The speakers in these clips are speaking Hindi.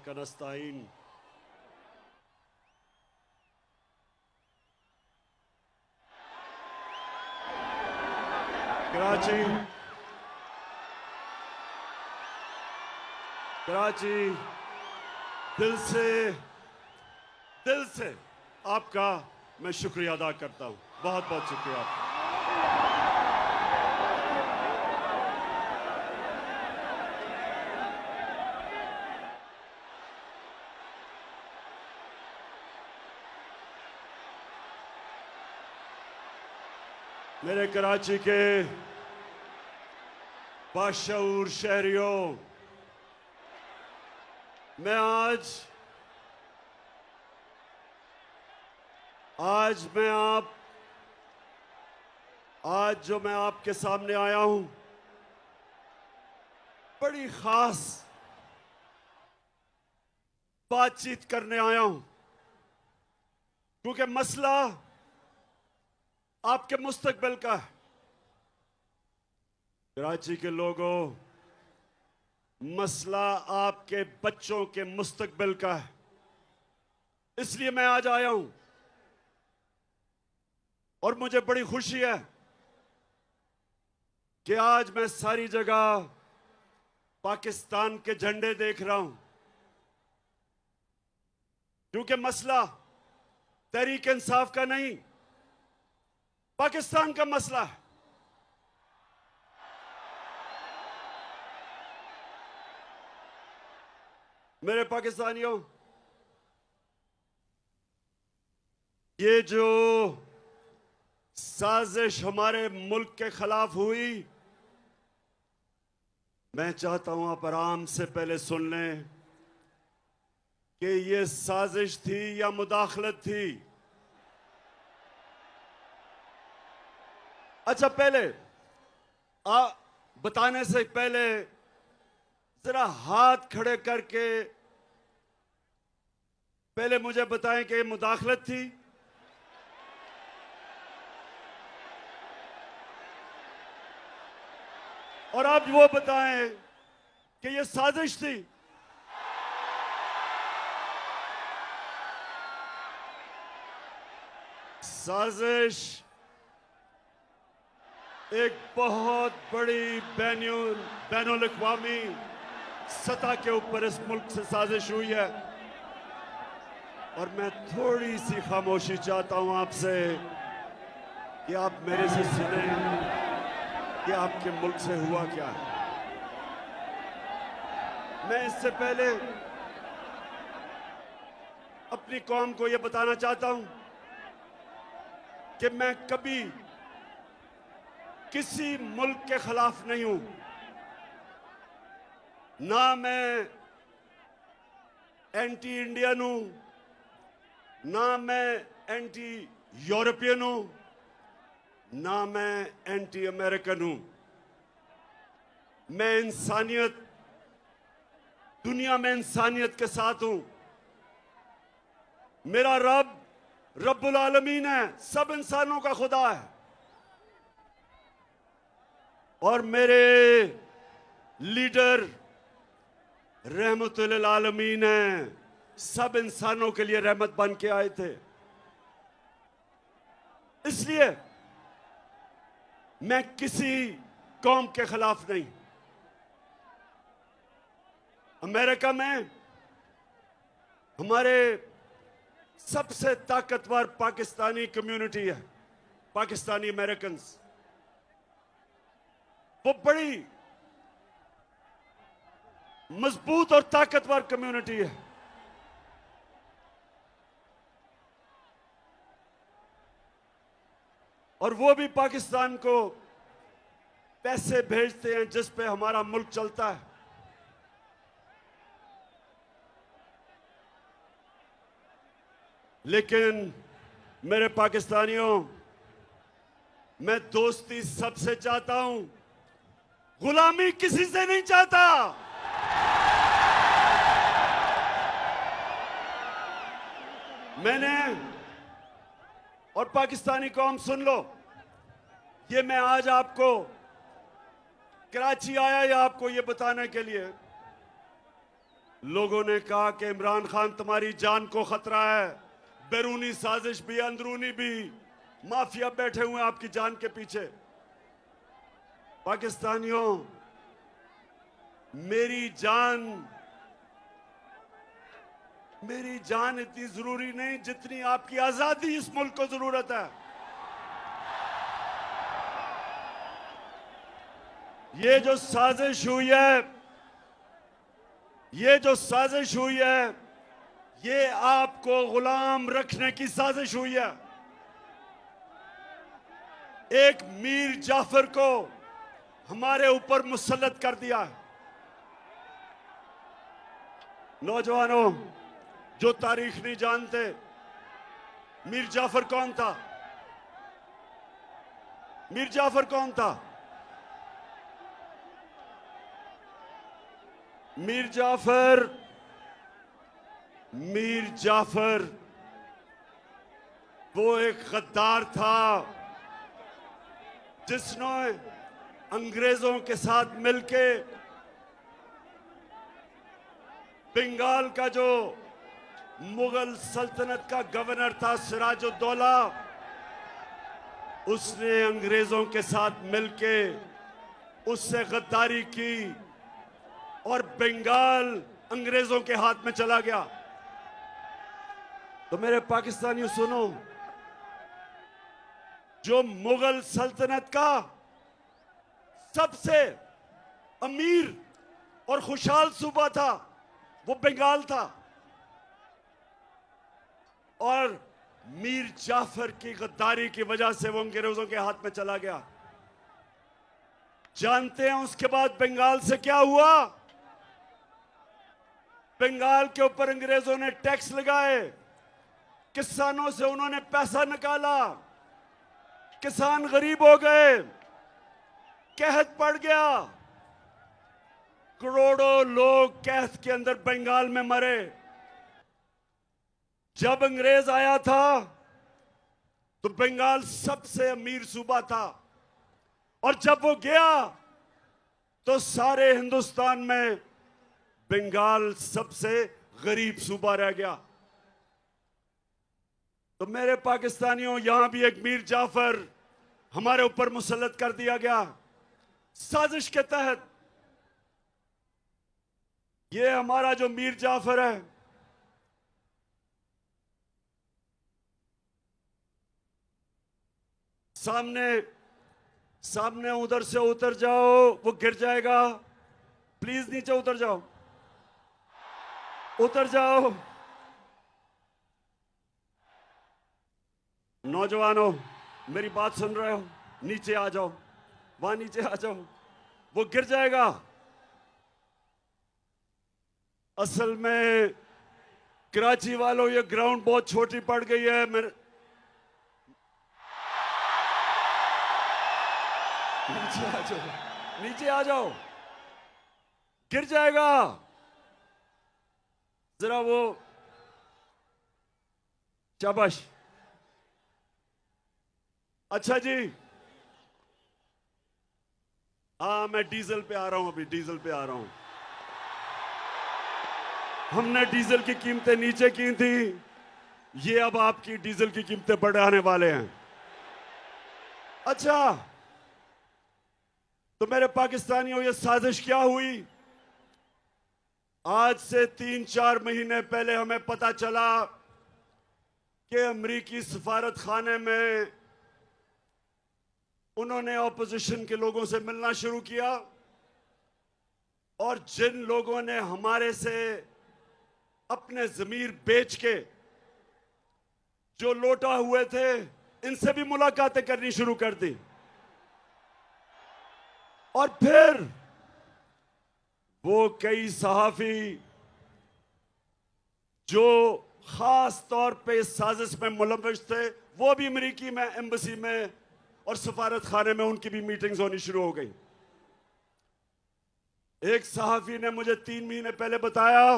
इय्याका नस्ताईन। कराची दिल से आपका मैं शुक्रिया अदा करता हूं। बहुत बहुत शुक्रिया आपका। मेरे कराची के बाशऊर शहरियों, मैं आज जो मैं आपके सामने आया हूं, बड़ी खास बातचीत करने आया हूं, क्योंकि मसला आपके मुस्तकबिल का है। कराची के लोगों, मसला आपके बच्चों के मुस्तकबिल का है। इसलिए मैं आज आया हूं और मुझे बड़ी खुशी है कि आज मैं सारी जगह पाकिस्तान के झंडे देख रहा हूं, क्योंकि मसला तहरीक इंसाफ का नहीं, पाकिस्तान का मसला है। मेरे पाकिस्तानियों, ये जो साजिश हमारे मुल्क के खिलाफ हुई, मैं चाहता हूं आप आराम से पहले सुन लें कि ये साजिश थी या मुदाखलत थी। अच्छा, पहले बताने से पहले जरा हाथ खड़े करके पहले मुझे बताएं कि ये मुदाखलत थी और आप वो बताएं कि ये साजिश थी। साजिश एक बहुत बड़ी बैनुल अक़वामी सतह के ऊपर इस मुल्क से साजिश हुई है और मैं थोड़ी सी खामोशी चाहता हूं आपसे कि आप मेरे से सुने कि आपके मुल्क से हुआ क्या है। मैं इससे पहले अपनी कौम को यह बताना चाहता हूं कि मैं कभी किसी मुल्क के खिलाफ नहीं हूं। ना मैं एंटी इंडियन हूं, ना मैं एंटी यूरोपियन हूं, ना मैं एंटी अमेरिकन हूं। मैं इंसानियत, दुनिया में इंसानियत के साथ हूं। मेरा रब रब्बुल आलमीन है, सब इंसानों का खुदा है और मेरे लीडर रहमतुल आलमीन है, सब इंसानों के लिए रहमत बन के आए थे। इसलिए मैं किसी कौम के खिलाफ नहीं। अमेरिका में हमारे सबसे ताकतवर पाकिस्तानी कम्युनिटी है, पाकिस्तानी अमेरिकन। वो बड़ी मजबूत और ताकतवर कम्युनिटी है। और वो भी पाकिस्तान को पैसे भेजते हैं जिस पे हमारा मुल्क चलता है। लेकिन मेरे पाकिस्तानियों, मैं दोस्ती सबसे चाहता हूं, गुलामी किसी से नहीं चाहता। मैंने और पाकिस्तानी कौम सुन लो, ये मैं आज आपको कराची आया या आपको ये बताने के लिए, लोगों ने कहा कि इमरान खान तुम्हारी जान को खतरा है, बैरूनी साजिश भी अंदरूनी भी, माफिया बैठे हुए हैं आपकी जान के पीछे। पाकिस्तानियों, मेरी जान इतनी जरूरी नहीं जितनी आपकी आजादी इस मुल्क को जरूरत है। ये जो साजिश हुई है, ये आपको गुलाम रखने की साजिश हुई है। एक मीर जाफर को हमारे ऊपर मुसल्लत कर दिया है। नौजवानों जो तारीख नहीं जानते, मीर जाफर कौन था? मीर जाफर कौन था? मीर जाफर वो एक गद्दार था जिसने अंग्रेजों के साथ मिलके बंगाल का जो मुगल सल्तनत का गवर्नर था सिराजुद्दौला, उसने अंग्रेजों के साथ मिलके उससे गद्दारी की और बंगाल अंग्रेजों के हाथ में चला गया। तो मेरे पाकिस्तानियों सुनो, जो मुगल सल्तनत का सबसे अमीर और खुशहाल सूबा था वो बंगाल था, और मीर जाफर की गद्दारी की वजह से वो अंग्रेजों के हाथ में चला गया। जानते हैं उसके बाद बंगाल से क्या हुआ? बंगाल के ऊपर अंग्रेजों ने टैक्स लगाए, किसानों से उन्होंने पैसा निकाला, किसान गरीब हो गए, कहत पड़ गया, करोड़ों लोग कहत के अंदर बंगाल में मरे। जब अंग्रेज आया था तो बंगाल सबसे अमीर सूबा था, और जब वो गया तो सारे हिंदुस्तान में बंगाल सबसे गरीब सूबा रह गया। तो मेरे पाकिस्तानियों, यहां भी एक मीर जाफर हमारे ऊपर मुसल्लत कर दिया गया साजिश के तहत। ये हमारा जो मीर जाफर है, सामने उधर से उतर जाओ, वो गिर जाएगा। प्लीज नीचे उतर जाओ, उतर जाओ। नौजवानों, मेरी बात सुन रहे हो? नीचे आ जाओ, वहां नीचे आ जाओ, वो गिर जाएगा। असल में कराची वालों, ये ग्राउंड बहुत छोटी पड़ गई है। मेरे नीचे आ जाओ, नीचे आ जाओ, गिर जाएगा। जरा वो, शाबाश। अच्छा जी, हाँ, मैं डीजल पे आ रहा हूं, अभी डीजल पे आ रहा हूं। हमने डीजल की कीमतें नीचे की थी, ये अब आपकी डीजल की कीमतें बढ़ाने वाले हैं। अच्छा, तो मेरे पाकिस्तानियों, ये साजिश क्या हुई? आज से 3-4 महीने पहले हमें पता चला कि अमेरिकी सफारत खाने में उन्होंने ऑपोजिशन के लोगों से मिलना शुरू किया, और जिन लोगों ने हमारे से अपने ज़मीर बेच के जो लौटा हुए थे, इनसे भी मुलाकातें करनी शुरू कर दी। और फिर वो कई सहाफी जो खास तौर पे इस साजिश में मुलव्वस थे, वो भी अमेरिकी में एम्बेसी में और सफारत खाने में उनकी भी मीटिंग्स होनी शुरू हो गई। एक सहाफी ने मुझे 3 महीने पहले बताया,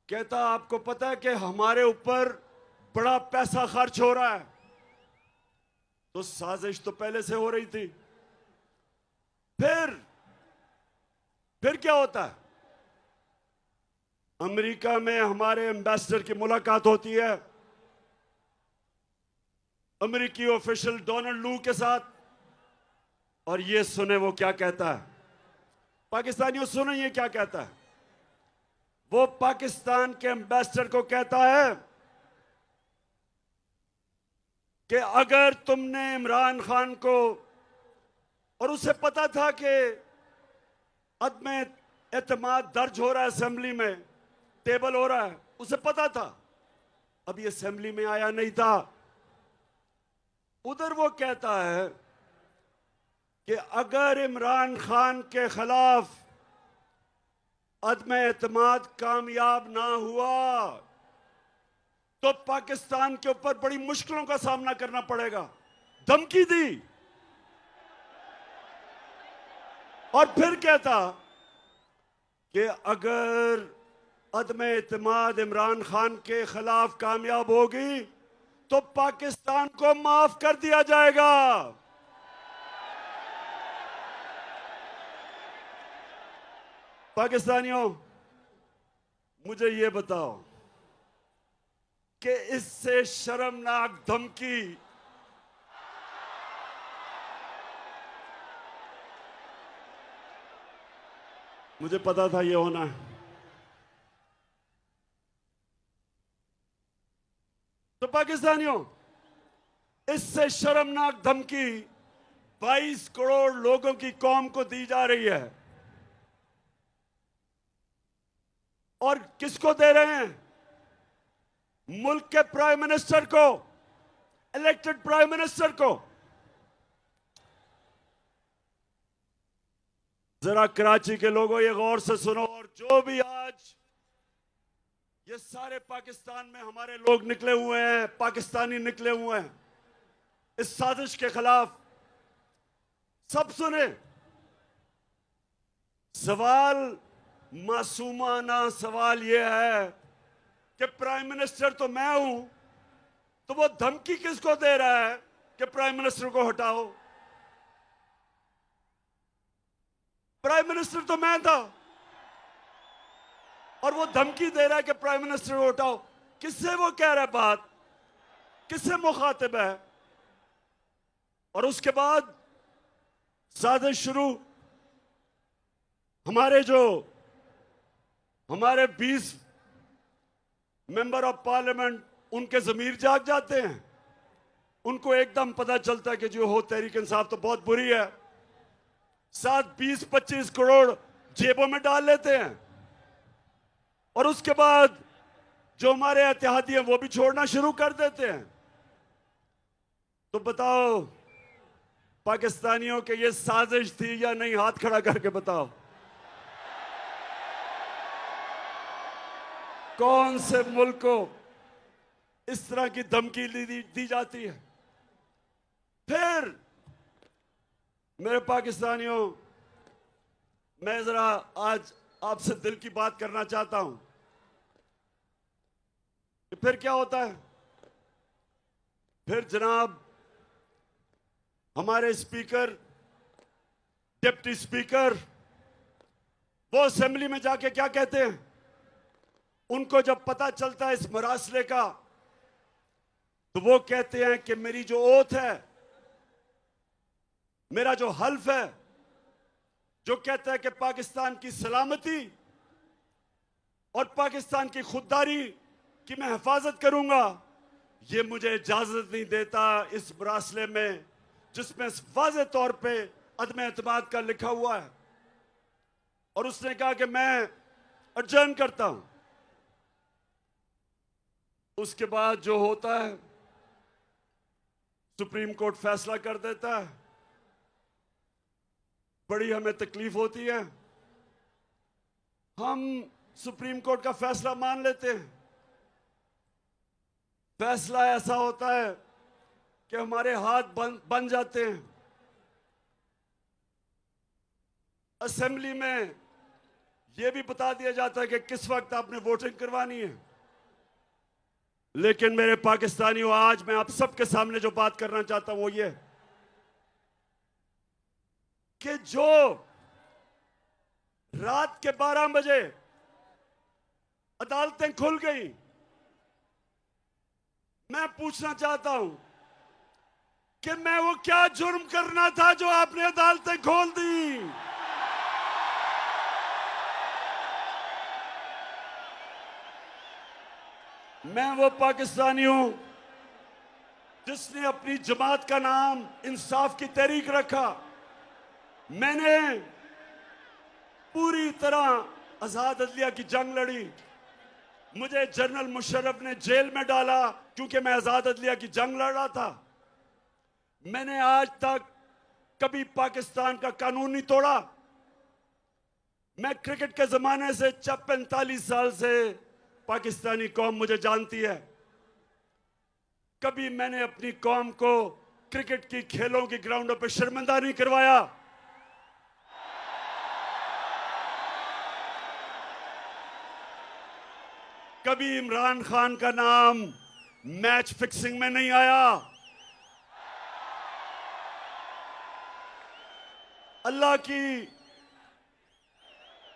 कहता आपको पता है कि हमारे ऊपर बड़ा पैसा खर्च हो रहा है। तो साजिश तो पहले से हो रही थी। फिर क्या होता है? अमेरिका में हमारे एम्बेसडर की मुलाकात होती है अमेरिकी ऑफिशियल डोनाल्ड लू के साथ, और ये सुने वो क्या कहता है। पाकिस्तानियों सुने ये क्या कहता है। वो पाकिस्तान के एम्बेसडर को कहता है कि अगर तुमने इमरान खान को, और उसे पता था कि अदम एतमाद दर्ज हो रहा है, असेंबली में टेबल हो रहा है, उसे पता था, अब ये असेंबली में आया नहीं था। उधर वो कहता है कि अगर इमरान खान के खिलाफ अदम एतमाद कामयाब ना हुआ तो पाकिस्तान के ऊपर बड़ी मुश्किलों का सामना करना पड़ेगा। धमकी दी। और फिर कहता कि अगर अदम एतमाद इमरान खान के खिलाफ कामयाब होगी तो पाकिस्तान को माफ कर दिया जाएगा। पाकिस्तानियों, मुझे ये बताओ कि इससे शर्मनाक धमकी मुझे पता था ये होना है। तो पाकिस्तानियों, इससे शर्मनाक धमकी 22 करोड़ लोगों की कौम को दी जा रही है। और किसको दे रहे हैं? मुल्क के प्राइम मिनिस्टर को, इलेक्टेड प्राइम मिनिस्टर को। जरा कराची के लोगों ये गौर से सुनो, और जो भी आज ये सारे पाकिस्तान में हमारे लोग निकले हुए हैं, पाकिस्तानी निकले हुए हैं इस साजिश के खिलाफ, सब सुने। सवाल मासूमाना सवाल यह है कि प्राइम मिनिस्टर तो मैं हूं, तो वो धमकी किसको दे रहा है कि प्राइम मिनिस्टर को हटाओ? प्राइम मिनिस्टर तो मैं था, और वो धमकी दे रहा है कि प्राइम मिनिस्टर को हटाओ। किससे वो कह रहा है बात? किससे मुखातिब है? और उसके बाद साजिश शुरू। हमारे 20 मेंबर ऑफ पार्लियामेंट, उनके जमीर जाग जाते हैं। उनको एकदम पता चलता है कि जो हो तहरीक इंसाफ तो बहुत बुरी है। साथ 20-25 करोड़ जेबों में डाल लेते हैं, और उसके बाद जो हमारे एहतियाती हैं वो भी छोड़ना शुरू कर देते हैं। तो बताओ पाकिस्तानियों के ये साजिश थी या नहीं? हाथ खड़ा करके बताओ। कौन से मुल्क को इस तरह की धमकी दी जाती है? फिर मेरे पाकिस्तानियों, मैं जरा आज आपसे दिल की बात करना चाहता हूं कि फिर क्या होता है। फिर जनाब हमारे स्पीकर, डिप्टी स्पीकर, वो असेंबली में जाके क्या कहते हैं? उनको जब पता चलता है इस मरासले का, तो वो कहते हैं कि मेरी जो ओथ है, मेरा जो हल्फ है, जो कहता है कि पाकिस्तान की सलामती और पाकिस्तान की खुददारी की मैं हिफाजत करूंगा, ये मुझे इजाजत नहीं देता इस मरासले में जिसमें वाज़ेह तौर पे अदम एतमाद का लिखा हुआ है। और उसने कहा कि मैं अडजर्न करता हूं। उसके बाद जो होता है, सुप्रीम कोर्ट फैसला कर देता है। बड़ी हमें तकलीफ होती है, हम सुप्रीम कोर्ट का फैसला मान लेते हैं। फैसला ऐसा होता है कि हमारे हाथ बन जाते हैं। असेंबली में यह भी बता दिया जाता है कि किस वक्त आपने वोटिंग करवानी है। लेकिन मेरे पाकिस्तानियों, आज मैं आप सबके सामने जो बात करना चाहता हूं वो ये कि जो रात के 12 बजे अदालतें खुल गई। मैं पूछना चाहता हूं कि मैं वो क्या जुर्म करना था जो आपने अदालतें खोल दी? मैं वो पाकिस्तानी हूं जिसने अपनी जमात का नाम इंसाफ की तहरीक रखा। मैंने पूरी तरह आजाद अदलिया की जंग लड़ी। मुझे जनरल मुशर्रफ ने जेल में डाला क्योंकि मैं आजाद अदलिया की जंग लड़ रहा था। मैंने आज तक कभी पाकिस्तान का कानून नहीं तोड़ा। मैं क्रिकेट के जमाने से 45 साल से पाकिस्तानी कौम मुझे जानती है। कभी मैंने अपनी कौम को क्रिकेट की खेलों की ग्राउंडों पर शर्मिंदा नहीं करवाया। कभी इमरान खान का नाम मैच फिक्सिंग में नहीं आया।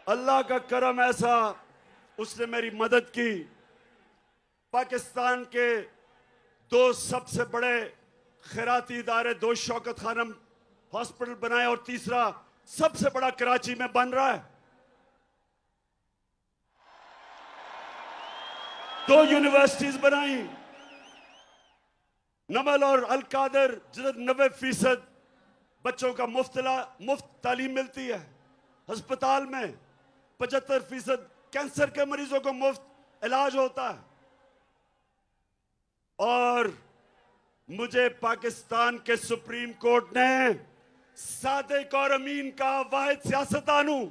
अल्लाह का करम ऐसा, उसने मेरी मदद की। पाकिस्तान के दो सबसे बड़े खैराती इदारे, दो शौकत खानम हॉस्पिटल बनाए और तीसरा सबसे बड़ा कराची में बन रहा है। दो यूनिवर्सिटीज बनाई, नमल और अल कादर, जिधर 90% बच्चों का मुफ्त तालीम मिलती है। अस्पताल में 75% कैंसर के मरीजों को मुफ्त इलाज होता है। और मुझे पाकिस्तान के सुप्रीम कोर्ट ने सादिक और अमीन का वाहिद सियासतदान हूं।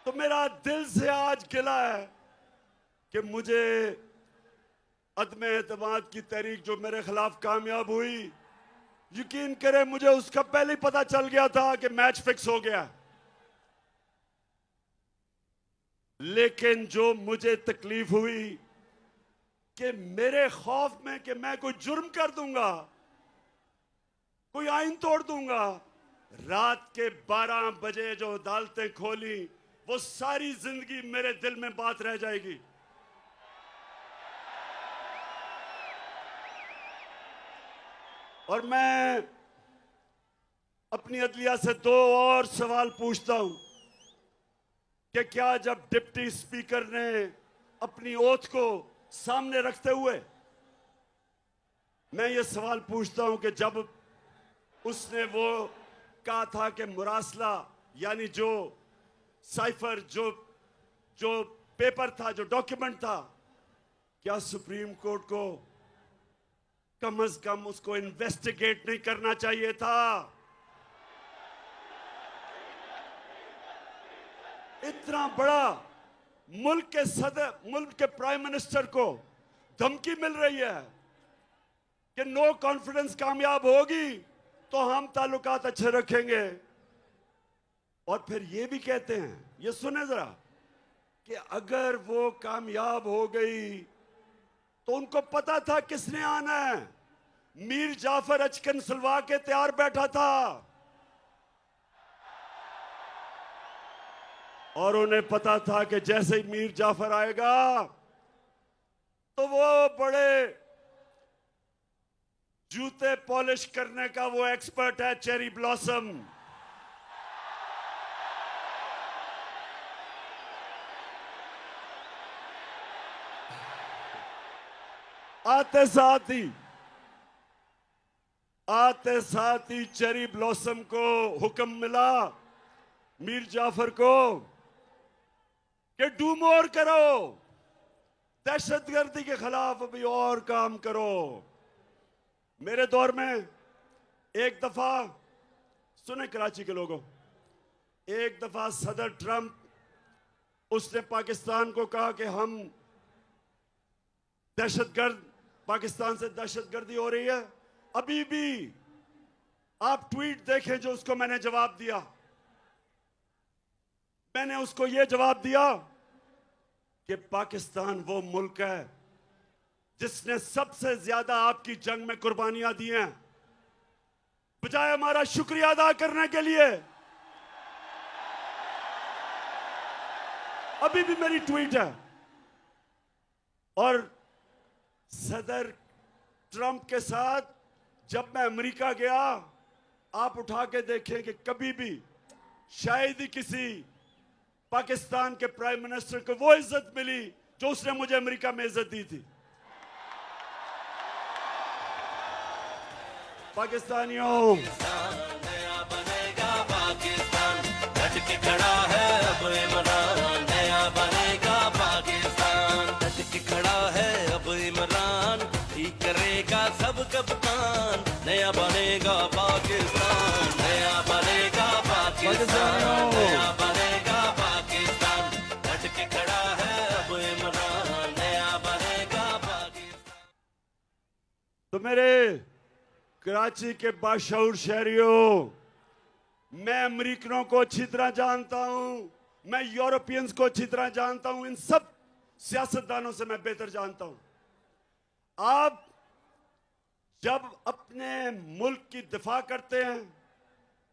तो मेरा दिल से आज गिला है कि मुझे अदम एतमाद की तहरीक जो मेरे खिलाफ कामयाब हुई, यकीन करें मुझे उसका पहले ही पता चल गया था कि मैच फिक्स हो गया। लेकिन जो मुझे तकलीफ हुई कि मेरे खौफ में कि मैं कोई जुर्म कर दूंगा, कोई आइन तोड़ दूंगा, रात के 12 बजे जो अदालतें खोली वो सारी जिंदगी मेरे दिल में बात रह जाएगी। और मैं अपनी अदलिया से दो और सवाल पूछता हूं कि क्या जब डिप्टी स्पीकर ने अपनी ओथ को सामने रखते हुए, मैं ये सवाल पूछता हूं कि जब उसने वो कहा था कि मुरासला यानी जो साइफर, जो पेपर था, जो डॉक्यूमेंट था, क्या सुप्रीम कोर्ट को कम से कम उसको इन्वेस्टिगेट नहीं करना चाहिए था? इतना बड़ा मुल्क के प्राइम मिनिस्टर को धमकी मिल रही है कि नो कॉन्फिडेंस कामयाब होगी तो हम ताल्लुकात अच्छे रखेंगे। और फिर ये भी कहते हैं, ये सुने जरा, कि अगर वो कामयाब हो गई तो उनको पता था किसने आना है। मीर जाफर अचकन सलवा के तैयार बैठा था और उन्हें पता था कि जैसे ही मीर जाफर आएगा तो वो बड़े जूते पॉलिश करने का वो एक्सपर्ट है, चेरी ब्लॉसम। आते साथ ही चेरी ब्लॉसम को हुक्म मिला, मीर जाफर को, कि डू मोर करो, दहशतगर्दी के खिलाफ अभी और काम करो। मेरे दौर में एक दफा, सुने कराची के लोगों, एक दफा सदर ट्रंप उसने पाकिस्तान को कहा कि हम दहशतगर्द, पाकिस्तान से दहशतगर्दी हो रही है। अभी भी आप ट्वीट देखें जो उसको मैंने जवाब दिया। मैंने उसको यह जवाब दिया कि पाकिस्तान वो मुल्क है जिसने सबसे ज्यादा आपकी जंग में कुर्बानियां दी हैं। बजाय हमारा शुक्रिया अदा करने के लिए अभी भी मेरी ट्वीट है। और सदर ट्रंप के साथ जब मैं अमेरिका गया, आप उठा के देखें कि कभी भी शायद ही किसी पाकिस्तान के प्राइम मिनिस्टर को वो इज्जत मिली जो उसने मुझे अमेरिका में इज्जत दी थी। पाकिस्तानियों, नया बनेगा पाकिस्तान, डट के खड़ा है अब इमरान। नया बनेगा पाकिस्तान, डट के खड़ा है अब इमरान। ठीक करेगा सब कप्तान, नया बनेगा पाकिस्तान। नया बनेगा पाकिस्तान, नया बनेगा पाकिस्तान, डट के खड़ा है अब इमरान। नया बनेगा पाकिस्तान। तो मेरे कराची के बाशऊर शहरियों, मैं अमेरिकनों को अच्छी तरह जानता हूं, मैं यूरोपियंस को अच्छी तरह जानता हूं, इन सब सियासतदानों से मैं बेहतर जानता हूं। आप जब अपने मुल्क की दिफा करते हैं,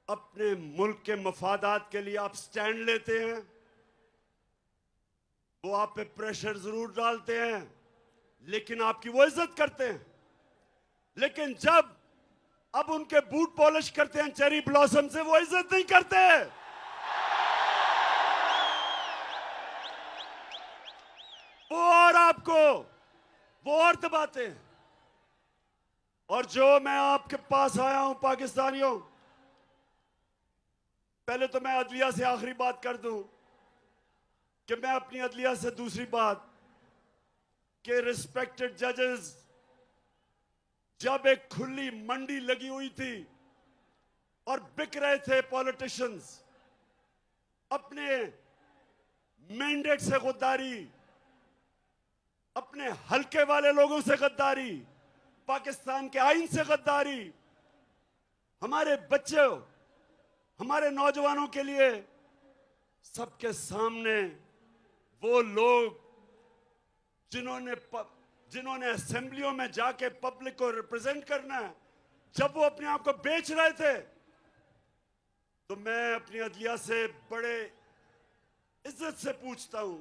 अपने मुल्क के मफादात के लिए आप स्टैंड लेते हैं, वो आप पे प्रेशर जरूर डालते हैं, लेकिन आपकी वो इज्जत करते हैं। लेकिन जब अब उनके बूट पॉलिश करते हैं चेरी ब्लॉसम से, वो इज्जत नहीं करते। वो और आपको वो और दबाते हैं। और जो मैं आपके पास आया हूं पाकिस्तानियों, पहले तो मैं अदलिया से आखिरी बात कर दूं कि मैं अपनी अदलिया से दूसरी बात कि रिस्पेक्टेड जजेस, जब एक खुली मंडी लगी हुई थी और बिक रहे थे पॉलिटिशियंस, अपने मैंडेट से गद्दारी, अपने हल्के वाले लोगों से गद्दारी, पाकिस्तान के आईन से गद्दारी, हमारे बच्चों, हमारे नौजवानों के लिए सबके सामने वो लोग जिन्होंने असेंबलियों में जाके पब्लिक को रिप्रेजेंट करना है, जब वो अपने आप को बेच रहे थे, तो मैं अपनी अदलिया से बड़े इज्जत से पूछता हूं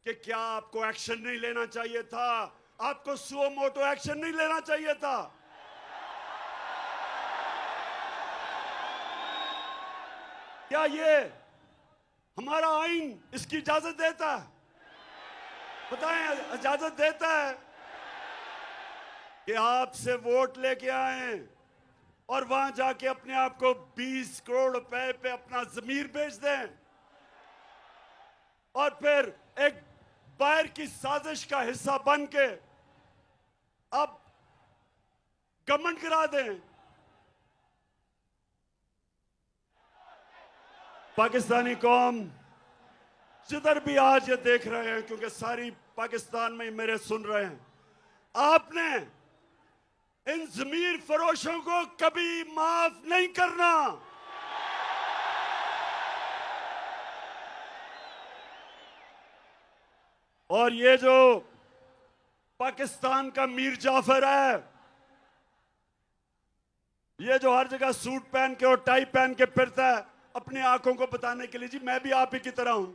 कि क्या आपको एक्शन नहीं लेना चाहिए था? आपको सुओ मोटो एक्शन नहीं लेना चाहिए था? क्या ये हमारा आईन इसकी इजाजत देता है? बताएं, इजाजत देता है कि आपसे वोट लेके आए और वहां जाके अपने आप को 20 करोड़ रुपए पे अपना जमीर बेच दें और फिर एक बाहर की साजिश का हिस्सा बन के अब घमंड करा दें? पाकिस्तानी कौम जिधर भी आज ये देख रहे हैं, क्योंकि सारी पाकिस्तान में मेरे सुन रहे हैं, आपने इन जमीर फरोशों को कभी माफ नहीं करना। और ये जो पाकिस्तान का मीर जाफर है, ये जो हर जगह सूट पहन के और टाई पहन के फिरता है अपने आंखों को बताने के लिए, जी मैं भी आप ही की तरह हूं,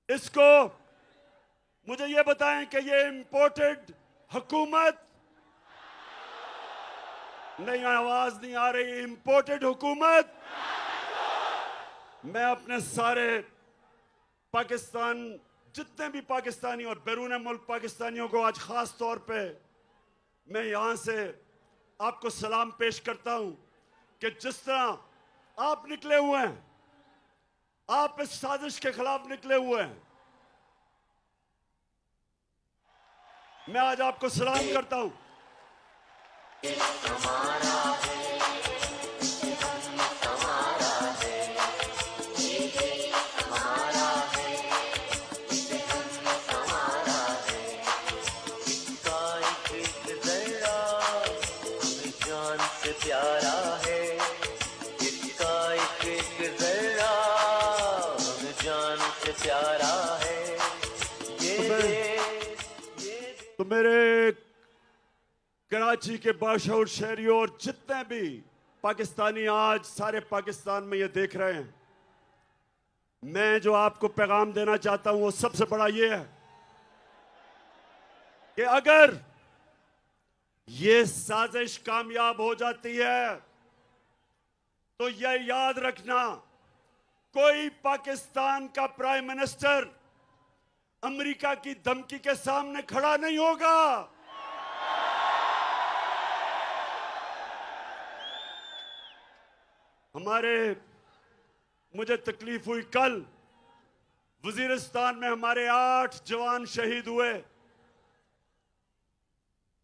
इसको मुझे ये बताएं कि ये इंपोर्टेड हुकूमत नहीं, आवाज नहीं आ रही, इंपोर्टेड हुकूमत। मैं अपने सारे पाकिस्तान, जितने भी पाकिस्तानी और बैरून मुल्क पाकिस्तानियों को आज खास तौर पे मैं यहां से आपको सलाम पेश करता हूं कि जिस तरह आप निकले हुए हैं, आप इस साजिश के खिलाफ निकले हुए हैं, मैं आज आपको सलाम करता हूं। प्यारा है इसका एक जरा, जान से प्यारा है तो मेरे कराची के बाशऊर शहरियों और जितने भी पाकिस्तानी आज सारे पाकिस्तान में ये देख रहे हैं, मैं जो आपको पैगाम देना चाहता हूं वो सबसे बड़ा ये है कि अगर ये साजिश कामयाब हो जाती है तो यह याद रखना, कोई पाकिस्तान का प्राइम मिनिस्टर अमेरिका की धमकी के सामने खड़ा नहीं होगा। मुझे तकलीफ हुई, कल वजीरिस्तान में हमारे 8 जवान शहीद हुए।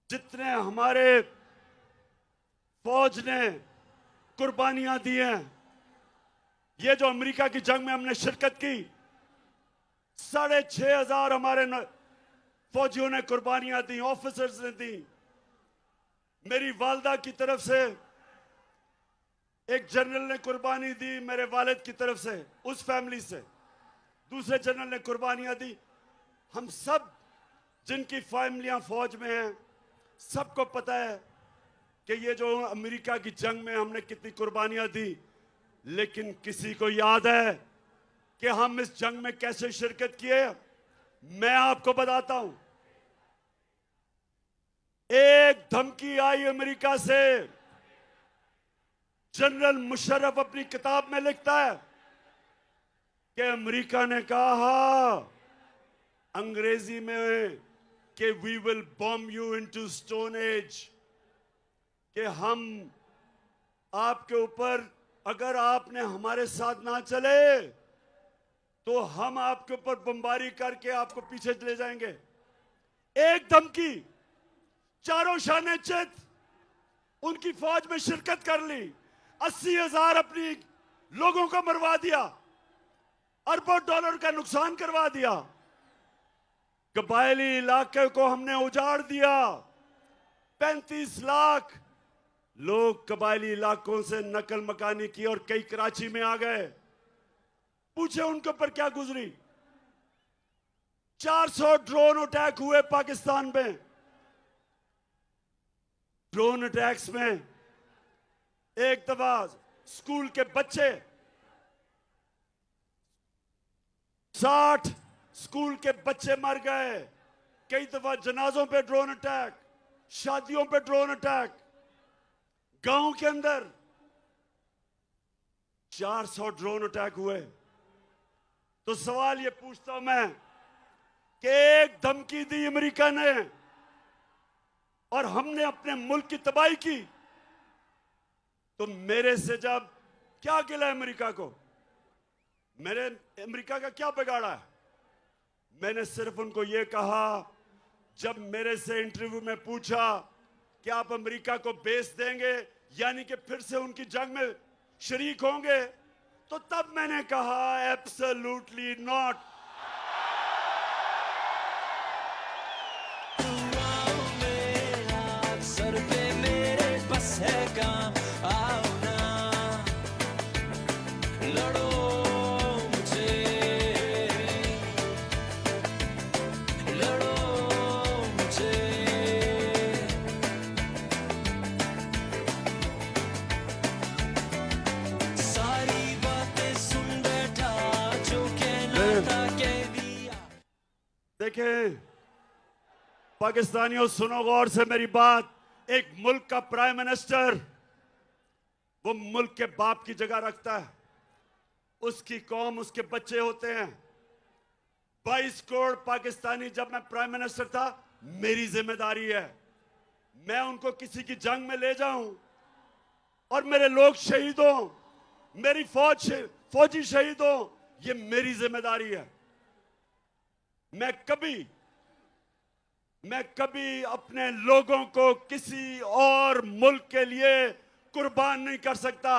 जितने हमारे फौज ने कुर्बानियां दी हैं, ये जो अमेरिका की जंग में हमने शिरकत की, 6,500 हमारे फौजियों ने कुर्बानियां दी, ऑफिसर्स ने दी। मेरी वालदा की तरफ से एक जनरल ने कुर्बानी दी, मेरे वालिद की तरफ से, उस फैमिली से दूसरे जनरल ने कुर्बानियां दी। हम सब जिनकी फैमिलियां फौज में हैं, सबको पता है कि ये जो अमेरिका की जंग में हमने कितनी कुर्बानियां दी। लेकिन किसी को याद है कि हम इस जंग में कैसे शिरकत किए? मैं आपको बताता हूं। एक धमकी आई अमेरिका से। जनरल मुशर्रफ अपनी किताब में लिखता है कि अमेरिका ने कहा अंग्रेजी में कि we will bomb you into stone age, कि हम आपके ऊपर, अगर आपने हमारे साथ ना चले तो हम आपके ऊपर बमबारी करके आपको पीछे ले जाएंगे। एक धमकी, चारों शाने चित उनकी फौज में शिरकत कर ली, 80,000 अपनी लोगों को मरवा दिया, अरबों डॉलर का नुकसान करवा दिया। कबायली इलाके को हमने उजाड़ दिया। 35 लाख लोग कबायली इलाकों से नकल मकानी की और कई कराची में आ गए। पूछे उनके ऊपर क्या गुजरी। 400 ड्रोन अटैक हुए पाकिस्तान में। ड्रोन अटैक्स में एक दफा स्कूल के बच्चे, 60 स्कूल के बच्चे मर गए। कई दफा जनाजों पे ड्रोन अटैक, शादियों पे ड्रोन अटैक, गांव के अंदर 400 ड्रोन अटैक हुए। तो सवाल ये पूछता हूं मैं कि एक धमकी दी अमेरिका ने और हमने अपने मुल्क की तबाही की, तो मेरे से जब क्या गिला अमेरिका को? मेरे अमेरिका का क्या बिगाड़ा है? मैंने सिर्फ उनको यह कहा, जब मेरे से इंटरव्यू में पूछा कि आप अमेरिका को बेस देंगे यानी कि फिर से उनकी जंग में शरीक होंगे, तो तब मैंने कहा एब्सोल्युटली नॉट। सर पे मेरे बस है काम, आओ ना लड़ो मुझे, लड़ो मुझे। सारी बातें सुन बैठा जो कहना था कह दिया। देखें पाकिस्तानियों, सुनो गौर से मेरी बात। एक मुल्क का प्राइम मिनिस्टर वो मुल्क के बाप की जगह रखता है। उसकी कौम, उसके बच्चे होते हैं। 22 करोड़ पाकिस्तानी, जब मैं प्राइम मिनिस्टर था, मेरी जिम्मेदारी है मैं उनको किसी की जंग में ले जाऊं और मेरे लोग शहीद हों, मेरी फौजी शहीद हों, ये मेरी जिम्मेदारी है। मैं कभी अपने लोगों को किसी और मुल्क के लिए कुर्बान नहीं कर सकता।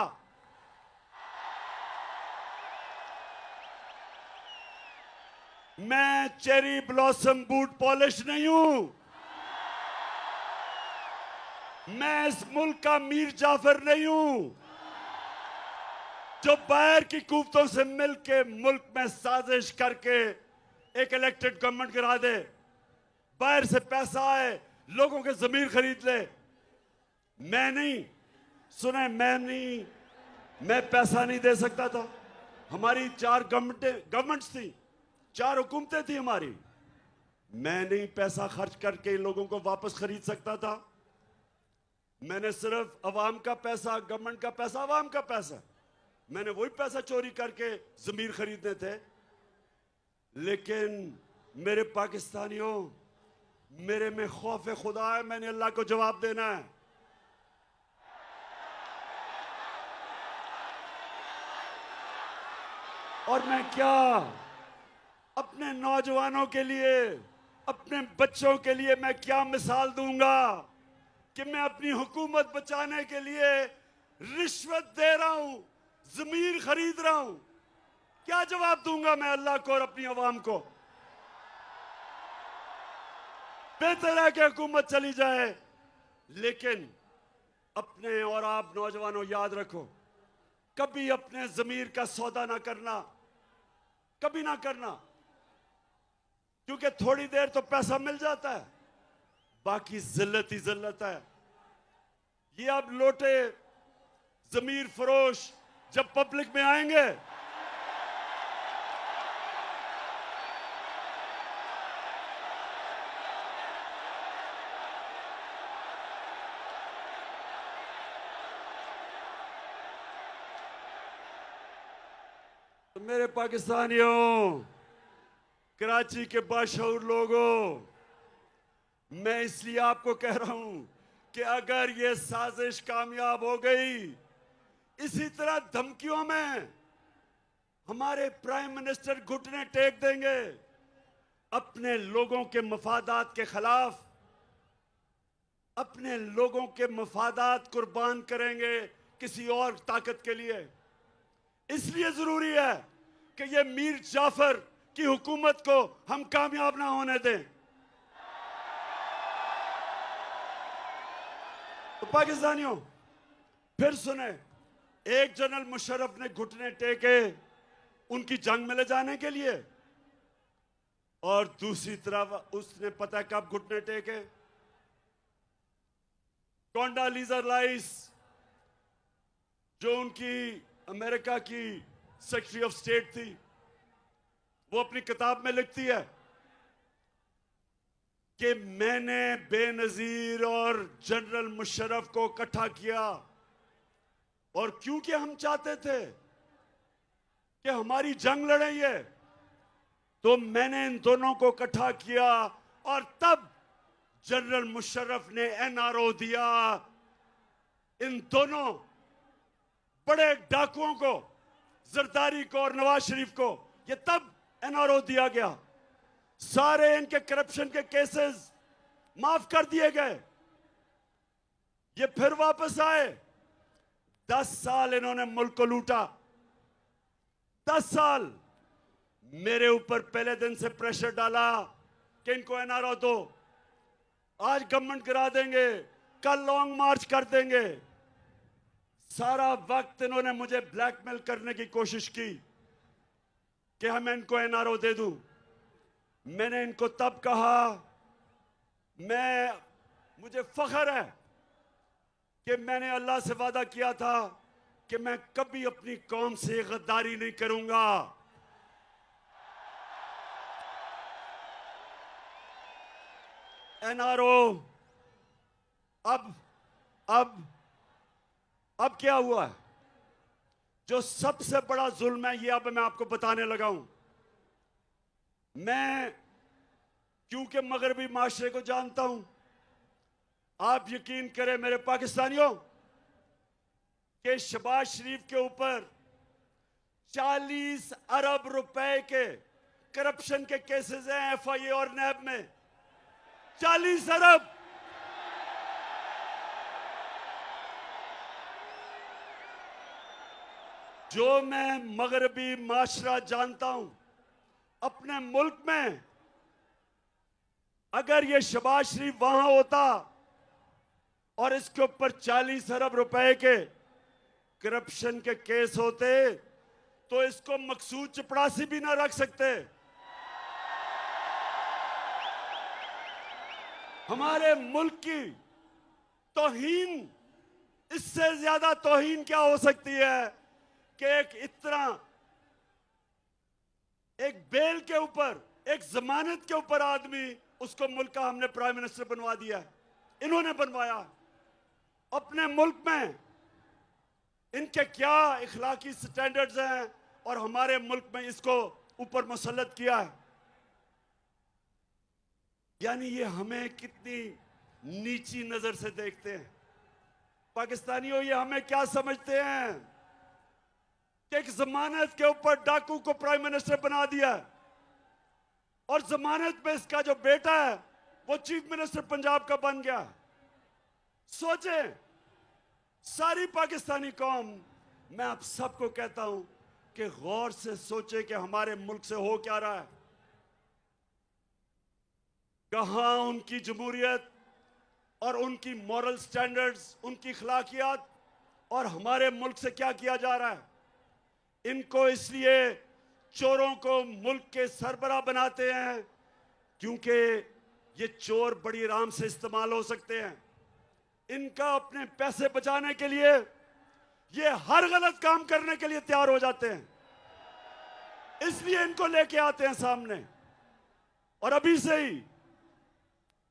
मैं चेरी ब्लॉसम बूट पॉलिश नहीं हूं। मैं इस मुल्क का मीर जाफर नहीं हूं जो बाहर की कुव्वतों से मिलके मुल्क में साजिश करके एक इलेक्टेड गवर्नमेंट गिरा दे, बाहर से पैसा आए, लोगों के जमीर खरीद ले। मैं नहीं, सुने, मैं पैसा नहीं दे सकता था। हमारी 4 गवर्नमेंट्स थी, 4 हुकूमतें थी हमारी। मैं नहीं पैसा खर्च करके इन लोगों को वापस खरीद सकता था। मैंने सिर्फ अवाम का पैसा, गवर्नमेंट का पैसा, अवाम का पैसा, मैंने वही पैसा चोरी करके जमीर खरीदने थे। लेकिन मेरे पाकिस्तानियों, मेरे में खौफ खुदा है, मैंने अल्लाह को जवाब देना है। और मैं क्या अपने नौजवानों के लिए, अपने बच्चों के लिए मैं क्या मिसाल दूंगा कि मैं अपनी हुकूमत बचाने के लिए रिश्वत दे रहा हूं, जमीर खरीद रहा हूं? क्या जवाब दूंगा मैं अल्लाह को और अपनी अवाम को? बेहतर है कि हुकूमत चली जाए, लेकिन अपने और आप नौजवानों याद रखो, कभी अपने जमीर का सौदा ना करना, कभी ना करना। क्योंकि थोड़ी देर तो पैसा मिल जाता है, बाकी जिल्लत ही जिल्लत है। ये अब लोटे जमीर फरोश जब पब्लिक में आएंगे, तो मेरे पाकिस्तानियों, कराची के बाशऊर लोगों, मैं इसलिए आपको कह रहा हूं कि अगर ये साजिश कामयाब हो गई, इसी तरह धमकियों में हमारे प्राइम मिनिस्टर घुटने टेक देंगे, अपने लोगों के मफादात के खिलाफ, अपने लोगों के मफादात कुर्बान करेंगे किसी और ताकत के लिए। इसलिए जरूरी है कि ये मीर जाफर की हुकूमत को हम कामयाब ना होने दें। तो पाकिस्तानियों, फिर सुने, एक जनरल मुशर्रफ ने घुटने टेके उनकी जंग में ले जाने के लिए, और दूसरी तरफ उसने पता कब घुटने टेके? कोंडालीजा राइस, जो उनकी अमेरिका की सेक्रेटरी ऑफ स्टेट थी, वो अपनी किताब में लिखती है कि मैंने बेनजीर और जनरल मुशर्रफ को इकट्ठा किया, और क्योंकि हम चाहते थे कि हमारी जंग लड़े ये, तो मैंने इन दोनों को इकट्ठा किया, और तब जनरल मुशर्रफ ने एनआरओ दिया इन दोनों बड़े डाकुओं को, जरदारी को और नवाज शरीफ को। ये तब एनआरओ दिया गया, सारे इनके करप्शन के केसेस माफ कर दिए गए। ये फिर वापस आए, 10 साल इन्होंने मुल्क को लूटा, 10 साल मेरे ऊपर पहले दिन से प्रेशर डाला कि इनको एनआरओ दो, आज गवर्नमेंट गिरा देंगे, कल लॉन्ग मार्च कर देंगे। सारा वक्त इन्होंने मुझे ब्लैकमेल करने की कोशिश की कि हम इनको एनआरओ दे दूं। मैंने इनको तब कहा, मुझे फख्र है कि मैंने अल्लाह से वादा किया था कि मैं कभी अपनी कौम से गद्दारी नहीं करूंगा। एनआरओ अब क्या हुआ है? जो सबसे बड़ा जुल्म है, ये अब मैं आपको बताने लगा हूं। मैं क्योंकि मगरबी माशरे को जानता हूं, आप यकीन करें मेरे पाकिस्तानियों कि शहबाज शरीफ के ऊपर 40 अरब रुपए के करप्शन के केसेस हैं एफआईए और नैब में। 40 अरब। जो मैं मगरबी माशरा जानता हूं, अपने मुल्क में अगर ये शहबाज शरीफ वहां होता और इसके ऊपर 40 अरब रुपए के करप्शन के केस होते, तो इसको मकसूद चपड़ासी भी ना रख सकते। हमारे मुल्क की तौहीन, इससे ज्यादा तौहीन क्या हो सकती है कि एक इतना एक बेल के ऊपर, एक जमानत के ऊपर आदमी, उसको मुल्क का हमने प्राइम मिनिस्टर बनवा दिया। इन्होंने बनवाया। अपने मुल्क में इनके क्या इखलाकी स्टैंडर्ड्स हैं और हमारे मुल्क में इसको ऊपर मुसल्लत किया है। यानी ये हमें कितनी नीची नजर से देखते हैं। पाकिस्तानियों, ये हमें क्या समझते हैं कि एक जमानत के ऊपर डाकू को प्राइम मिनिस्टर बना दिया और जमानत में इसका जो बेटा है वो चीफ मिनिस्टर पंजाब का बन गया। सोचें, सारी पाकिस्तानी कौम, मैं आप सबको कहता हूं कि गौर से सोचे कि हमारे मुल्क से हो क्या रहा है। कहां उनकी जमहूरियत और उनकी मॉरल स्टैंडर्ड्स, उनकी अखलाकियात, और हमारे मुल्क से क्या किया जा रहा है। इनको इसलिए चोरों को मुल्क के सरबराह बनाते हैं क्योंकि ये चोर बड़ी आराम से इस्तेमाल हो सकते हैं। इनका अपने पैसे बचाने के लिए ये हर गलत काम करने के लिए तैयार हो जाते हैं, इसलिए इनको लेके आते हैं सामने। और अभी से ही,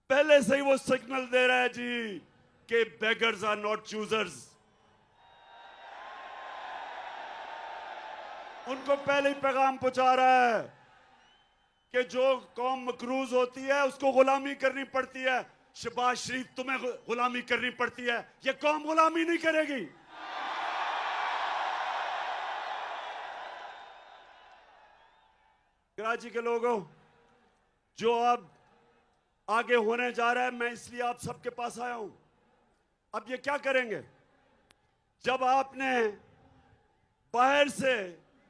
पहले से ही वो सिग्नल दे रहा है जी कि बेगर्स आर नॉट चूजर्स। उनको पहले ही पैगाम पहुंचा रहा है कि जो कौम मकरूज होती है उसको गुलामी करनी पड़ती है। शहबाज शरीफ, तुम्हें गुलामी करनी पड़ती है, ये कौम गुलामी नहीं करेगी। कराची के लोगों, जो अब आगे होने जा रहा है, मैं इसलिए आप सबके पास आया हूं। अब ये क्या करेंगे? जब आपने बाहर से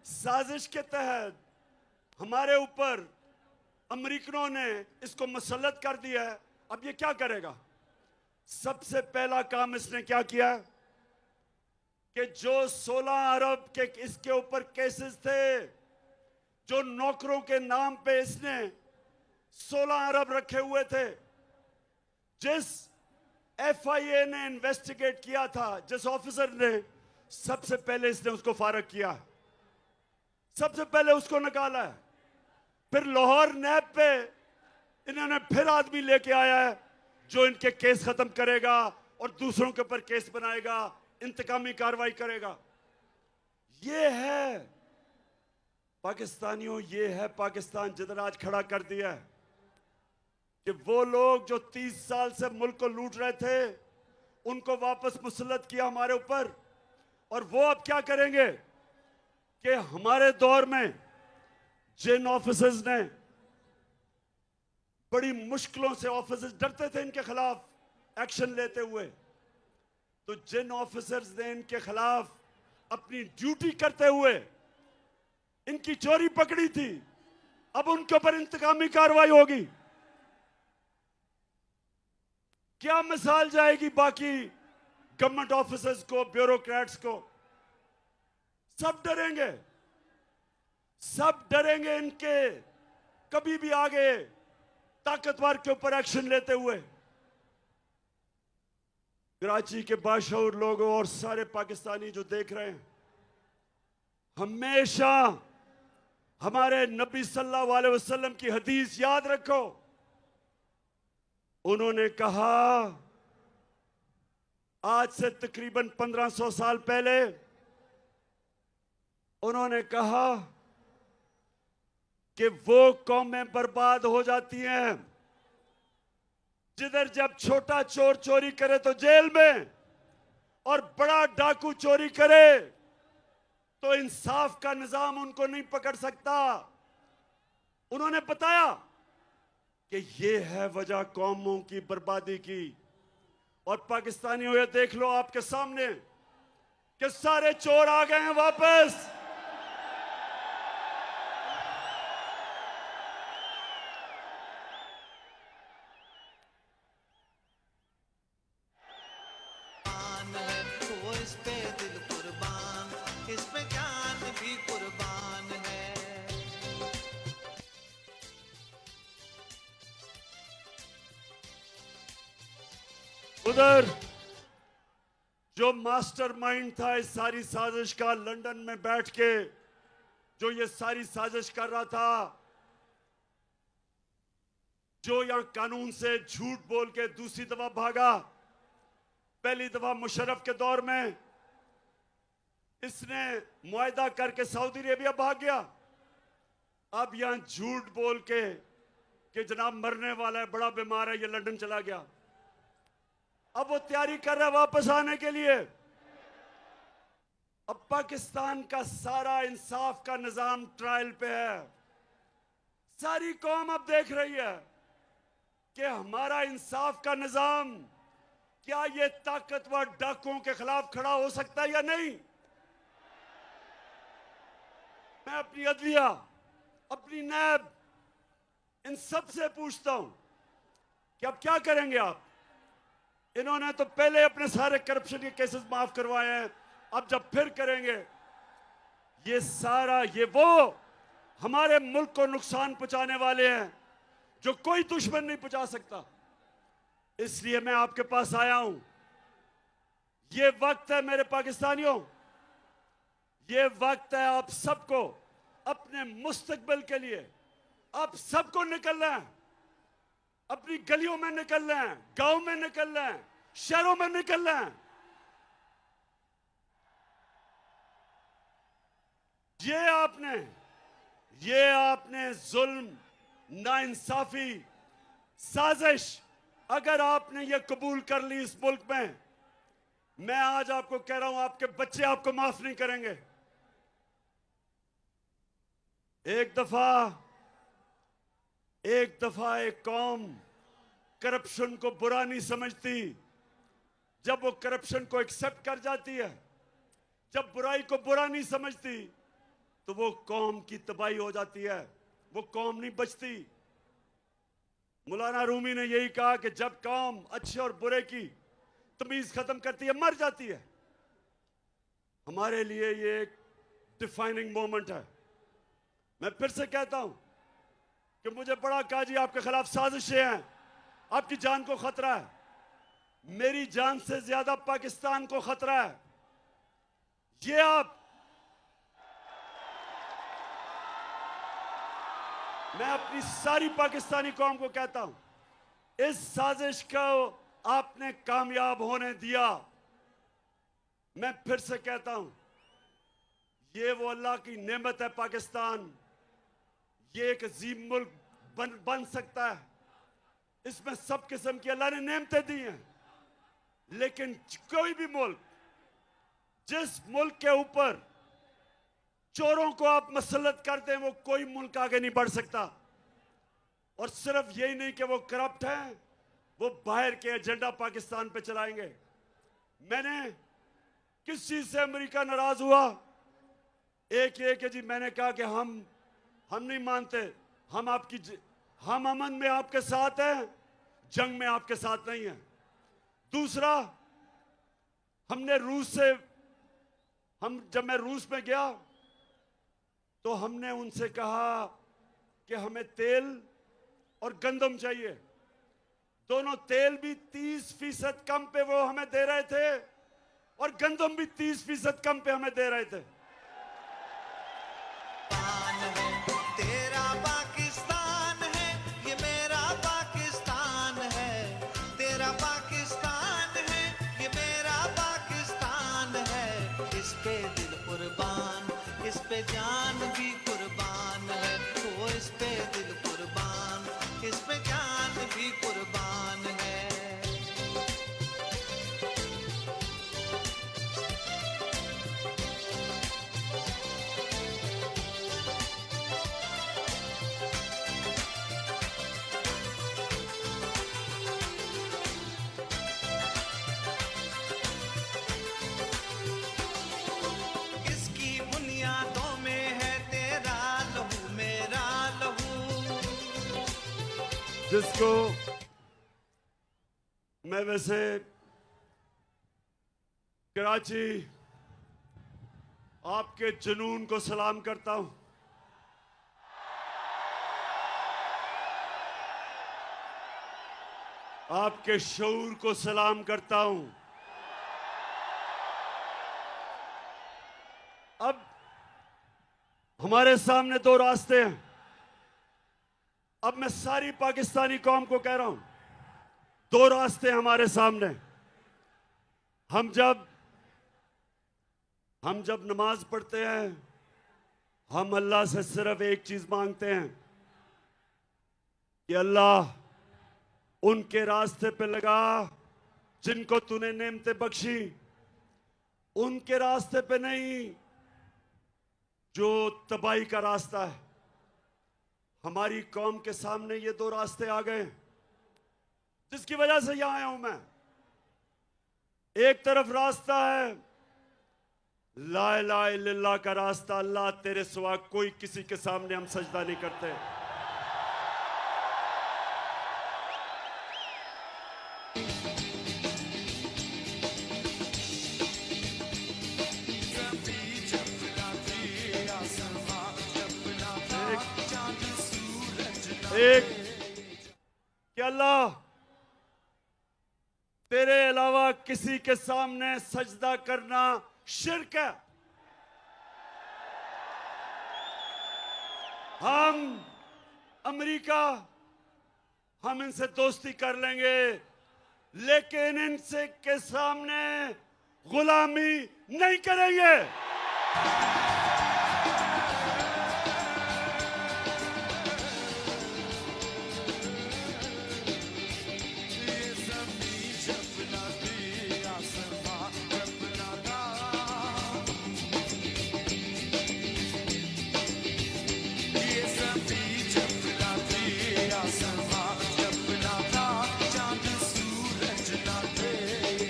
साजिश के तहत हमारे ऊपर अमेरिकनों ने इसको मुसल्लत कर दिया है, अब ये क्या करेगा? सबसे पहला काम इसने क्या किया कि जो 16 अरब के इसके ऊपर केसेस थे, जो नौकरों के नाम पे इसने 16 अरब रखे हुए थे, जिस FIA ने इन्वेस्टिगेट किया था, जिस ऑफिसर ने, सबसे पहले इसने उसको फारग किया, सबसे पहले उसको निकाला है। फिर लाहौर नैब पे इन्होंने फिर आदमी लेके आया है जो इनके केस खत्म करेगा और दूसरों के ऊपर केस बनाएगा, इंतकामी कार्रवाई करेगा। ये है पाकिस्तानियों, ये है पाकिस्तान जिधर आज खड़ा कर दिया है कि वो लोग जो 30 साल से मुल्क को लूट रहे थे, उनको वापस मुसल्लत किया हमारे ऊपर। और वो अब क्या करेंगे कि हमारे दौर में जिन ऑफिसर्स ने बड़ी मुश्किलों से, ऑफिसर्स डरते थे इनके खिलाफ एक्शन लेते हुए, तो जिन ऑफिसर्स ने इनके खिलाफ अपनी ड्यूटी करते हुए इनकी चोरी पकड़ी थी, अब उनके ऊपर इंतकामी कार्रवाई होगी। क्या मिसाल जाएगी बाकी गवर्नमेंट ऑफिसर्स को, ब्यूरोक्रेट्स को? सब डरेंगे, सब डरेंगे इनके कभी भी आगे ताकतवर के ऊपर एक्शन लेते हुए। कराची के बाशऊर लोगों और सारे पाकिस्तानी जो देख रहे हैं, हमेशा हमारे नबी सल्लल्लाहु अलैहि वसल्लम की हदीस याद रखो। उन्होंने कहा, आज से तकरीबन 1500 साल पहले उन्होंने कहा कि वो कौमें बर्बाद हो जाती हैं जिधर जब छोटा चोर चोरी करे तो जेल में, और बड़ा डाकू चोरी करे तो इंसाफ का निजाम उनको नहीं पकड़ सकता। उन्होंने बताया कि ये है वजह कौमों की बर्बादी की। और पाकिस्तानियों, ये देख लो आपके सामने कि सारे चोर आ गए हैं वापस। वो इस पे दिल कुर्बान, इस पे जान भी कुर्बान है। उधर जो मास्टरमाइंड था इस सारी साजिश का, लंदन में बैठ के जो ये सारी साजिश कर रहा था, जो यहां कानून से झूठ बोल के दूसरी दफा भागा। पहली दफा मुशर्रफ के दौर में इसने मुआहदा करके सऊदी अरेबिया भाग गया। अब यहां झूठ बोल के कि जनाब मरने वाला है, बड़ा बीमार है, ये लंदन चला गया। अब वो तैयारी कर रहा है वापस आने के लिए। अब पाकिस्तान का सारा इंसाफ का निजाम ट्रायल पे है। सारी कौम अब देख रही है कि हमारा इंसाफ का निजाम क्या ये ताकतवर डाकुओं के खिलाफ खड़ा हो सकता है या नहीं। मैं अपनी अदलिया, अपनी नैब, इन सब से पूछता हूं कि अब क्या करेंगे आप। इन्होंने तो पहले अपने सारे करप्शन के केसेस माफ करवाए हैं, अब जब फिर करेंगे ये सारा, ये वो हमारे मुल्क को नुकसान पहुंचाने वाले हैं जो कोई दुश्मन नहीं पहुंचा सकता। इसलिए मैं आपके पास आया हूं। ये वक्त है मेरे पाकिस्तानियों, ये वक्त है आप सबको अपने मुस्तकबिल के लिए, आप सबको निकलना है, अपनी गलियों में निकलना है, गांव में निकलना है, शहरों में निकलना है। ये आपने जुल्म, नाइंसाफी, साजिश अगर आपने ये कबूल कर ली इस मुल्क में, मैं आज आपको कह रहा हूं आपके बच्चे आपको माफ नहीं करेंगे। एक दफा एक कौम करप्शन को बुरा नहीं समझती। जब वो करप्शन को एक्सेप्ट कर जाती है, जब बुराई को बुरा नहीं समझती, तो वो कौम की तबाही हो जाती है, वो कौम नहीं बचती। मौलाना रूमी ने यही कहा कि जब कौम अच्छे और बुरे की तमीज खत्म करती है, मर जाती है। हमारे लिए ये एक डिफाइनिंग मोमेंट है। मैं फिर से कहता हूं कि मुझे बड़ा काजी आपके खिलाफ साजिशें हैं, आपकी जान को खतरा है, मेरी जान से ज्यादा पाकिस्तान को खतरा है। ये मैं अपनी सारी पाकिस्तानी कौम को कहता हूं, इस साजिश को आपने कामयाब होने दिया। मैं फिर से कहता हूं, ये वो अल्लाह की नेमत है पाकिस्तान। ये एक अजीम मुल्क बन सकता है। इसमें सब किस्म की अल्लाह ने नेमतें दी हैं। लेकिन कोई भी मुल्क, जिस मुल्क के ऊपर चोरों को आप मसलत कर दें, वो कोई मुल्क आगे नहीं बढ़ सकता। और सिर्फ यही नहीं कि वो करप्ट हैं, वो बाहर के एजेंडा पाकिस्तान पे चलाएंगे। मैंने किस चीज से अमेरिका नाराज हुआ? एक ये कि जी मैंने कहा कि हम नहीं मानते, हम अमन में आपके साथ हैं, जंग में आपके साथ नहीं हैं। दूसरा, हमने जब मैं रूस में गया तो हमने उनसे कहा कि हमें तेल और गंदम चाहिए। दोनों, तेल भी 30% कम पे वो हमें दे रहे थे और गंदम भी 30% कम पे हमें दे रहे थे। तेरा पाकिस्तान है, ये मेरा पाकिस्तान है। तेरा पाकिस्तान है, ये मेरा पाकिस्तान है। इस पे दिल कुर्बान, इस पे जान भी कुर्बान है। वो इस पे दिल कुर्बान, इस पे जान भी कुर्बान है। इसकी बुनियादों में है तेरा लहू मेरा लहू। जिसको मैं वैसे कराची आपके जुनून को सलाम करता हूं। आपके शऊर को सलाम करता हूं। अब हमारे सामने दो रास्ते हैं। अब मैं सारी पाकिस्तानी कौम को कह रहा हूं, दो रास्ते हैं हमारे सामने। हम जब नमाज पढ़ते हैं, हम अल्लाह से सिर्फ एक चीज मांगते हैं कि अल्लाह उनके रास्ते पे लगा जिनको तूने नेमतें बख्शी, उनके रास्ते पे नहीं जो तबाही का रास्ता है। हमारी कौम के सामने ये दो रास्ते आ गए जिसकी वजह से यहां आया हूं मैं। एक तरफ रास्ता है ला इलाहा इल्लल्लाह का रास्ता, अल्लाह तेरे सिवा कोई किसी के सामने हम सजदा नहीं करते। एक कि अल्लाह तेरे अलावा किसी के सामने सजदा करना शिर्क है। हम अमेरिका, हम इनसे दोस्ती कर लेंगे, लेकिन इनसे के सामने गुलामी नहीं करेंगे।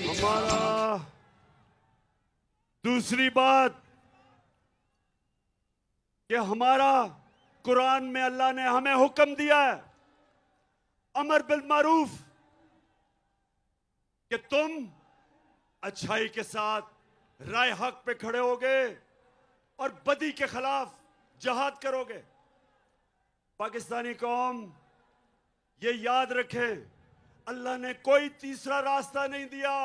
हमारा दूसरी बात कि हमारा कुरान में अल्लाह ने हमें हुक्म दिया है अमर बिल मारूफ कि तुम अच्छाई के साथ राय हक पे खड़े होगे और बदी के खिलाफ जहाद करोगे। पाकिस्तानी कौम ये याद रखें, अल्लाह ने कोई तीसरा रास्ता नहीं दिया।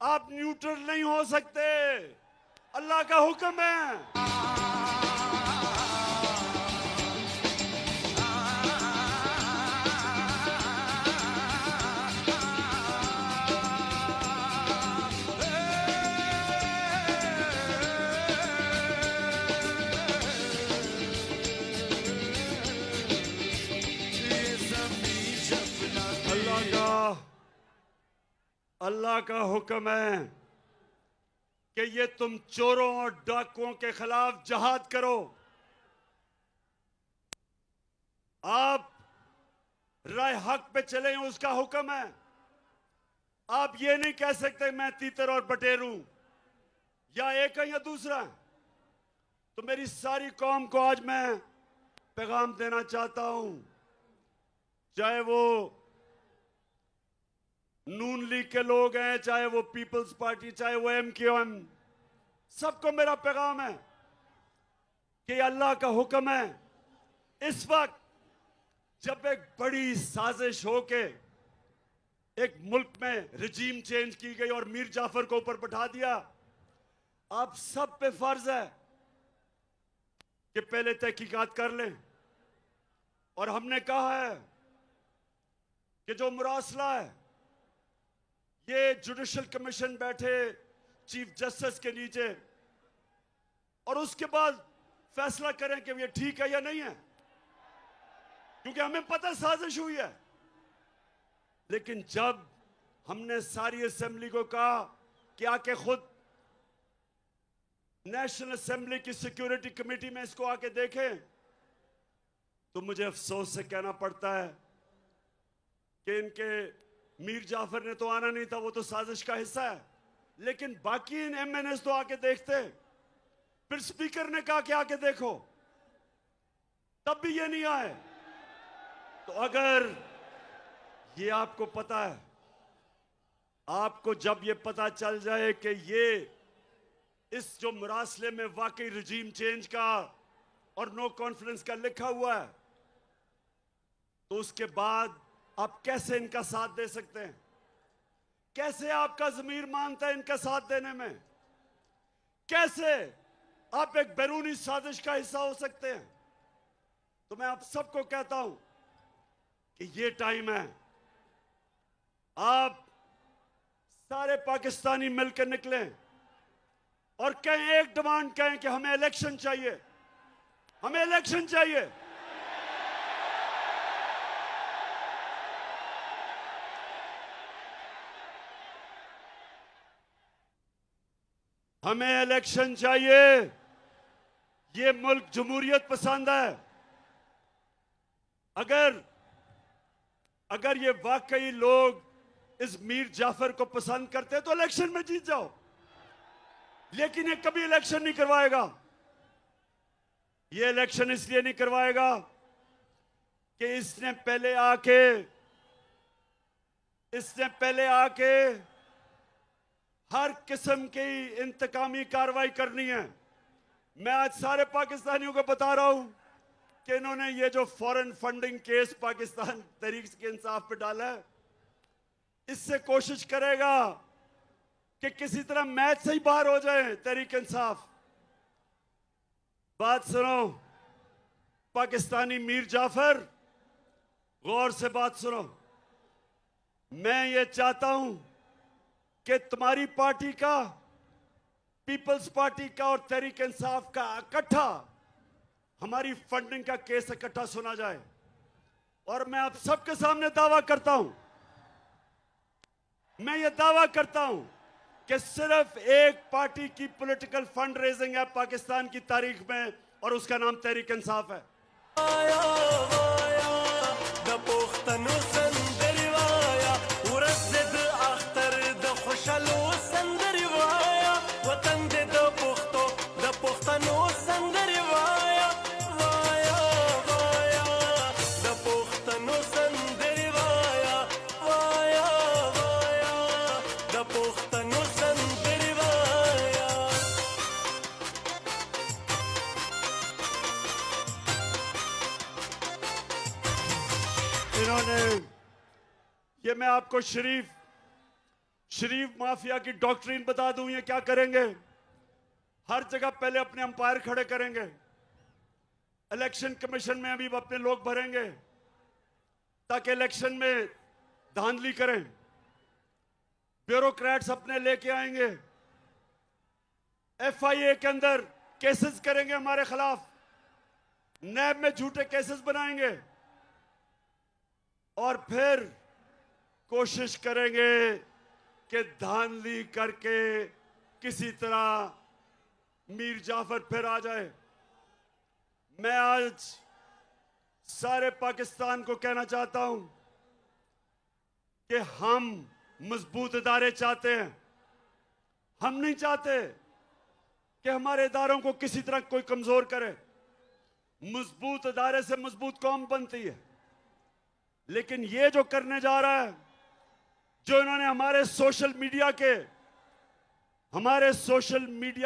आप न्यूट्रल नहीं हो सकते, अल्लाह का हुक्म है। अल्लाह का हुक्म है कि ये तुम चोरों और डाकुओं के खिलाफ जहाद करो। आप राय हक पे चले, उसका हुक्म है। आप ये नहीं कह सकते मैं तीतर और बटेर हूं, या एक है या दूसरा है। तो मेरी सारी कौम को आज मैं पैगाम देना चाहता हूं, चाहे वो नून लीग के लोग हैं, चाहे वो पीपल्स पार्टी, चाहे वो MQM, सबको मेरा पैगाम है कि अल्लाह का हुक्म है। इस वक्त जब एक बड़ी साजिश हो के एक मुल्क में रजीम चेंज की गई और मीर जाफर को ऊपर बैठा दिया, आप सब पे फर्ज है कि पहले तहकीकात कर लें। और हमने कहा है कि जो मुरासला है, ये जुडिशल कमीशन बैठे चीफ जस्टिस के नीचे और उसके बाद फैसला करें कि ये ठीक है या नहीं है, क्योंकि हमें पता साजिश हुई है। लेकिन जब हमने सारी असेंबली को कहा कि आके खुद नेशनल असेंबली की सिक्योरिटी कमेटी में इसको आके देखें, तो मुझे अफसोस से कहना पड़ता है कि इनके मीर जाफर ने तो आना नहीं था, वो तो साजिश का हिस्सा है, लेकिन बाकी इन MNS तो आके देखते। फिर स्पीकर ने कहा कि आके देखो, तब भी ये नहीं आए। तो अगर ये आपको पता है, आपको जब ये पता चल जाए कि ये इस जो मुरासले में वाकई रजीम चेंज का और नो कॉन्फ्रेंस का लिखा हुआ है, तो उसके बाद आप कैसे इनका साथ दे सकते हैं? कैसे आपका ज़मीर मानता है इनका साथ देने में? कैसे आप एक बैरूनी साजिश का हिस्सा हो सकते हैं। तो मैं आप सबको कहता हूं कि ये टाइम है, आप सारे पाकिस्तानी मिलकर निकलें और कहें, एक डिमांड कहें कि हमें इलेक्शन चाहिए, हमें इलेक्शन चाहिए। हमें इलेक्शन चाहिए। ये मुल्क जमहूरियत पसंद है। अगर ये वाकई लोग इस मीर जाफर को पसंद करते तो इलेक्शन में जीत जाओ, लेकिन ये कभी इलेक्शन नहीं करवाएगा। ये इलेक्शन इसलिए नहीं करवाएगा कि इसने पहले आके हर किस्म की इंतकामी कार्रवाई करनी है। मैं आज सारे पाकिस्तानियों को बता रहा हूं कि इन्होंने ये जो foreign funding case Pakistan Tehreek Insaf पे डाला है, इससे कोशिश करेगा कि किसी तरह मैच से ही बाहर हो जाए तहरीक इंसाफ। बात सुनो पाकिस्तानी मीर जाफर, गौर से बात सुनो। मैं ये चाहता हूं कि तुम्हारी पार्टी का, पीपल्स पार्टी का और तहरीक इंसाफ का इकट्ठा हमारी फंडिंग का केस इकट्ठा सुना जाए। और मैं आप सबके सामने दावा करता हूं, मैं ये दावा करता हूं कि सिर्फ एक पार्टी की पॉलिटिकल फंड रेजिंग है पाकिस्तान की तारीख में, और उसका नाम तहरीक इंसाफ है। इन्होंने ये, मैं आपको शरीफ माफिया की डॉक्ट्रिन बता दूं, ये क्या करेंगे। हर जगह पहले अपने अंपायर खड़े करेंगे, इलेक्शन कमीशन में अभी अपने लोग भरेंगे ताकि इलेक्शन में धांधली करें। ब्यूरोक्रेट्स अपने लेके आएंगे, FIA के अंदर केसेस करेंगे हमारे खिलाफ, नैब में झूठे केसेस बनाएंगे और फिर कोशिश करेंगे कि धांधली करके किसी तरह मीर जाफर फिर आ जाए। मैं आज सारे पाकिस्तान को कहना चाहता हूं कि हम मजबूत इदारे चाहते हैं। हम नहीं चाहते कि हमारे इदारों को किसी तरह कोई कमजोर करे। मजबूत इदारे से मजबूत कौम बनती है। लेकिन ये जो करने जा रहा है, जो इन्होंने हमारे सोशल मीडिया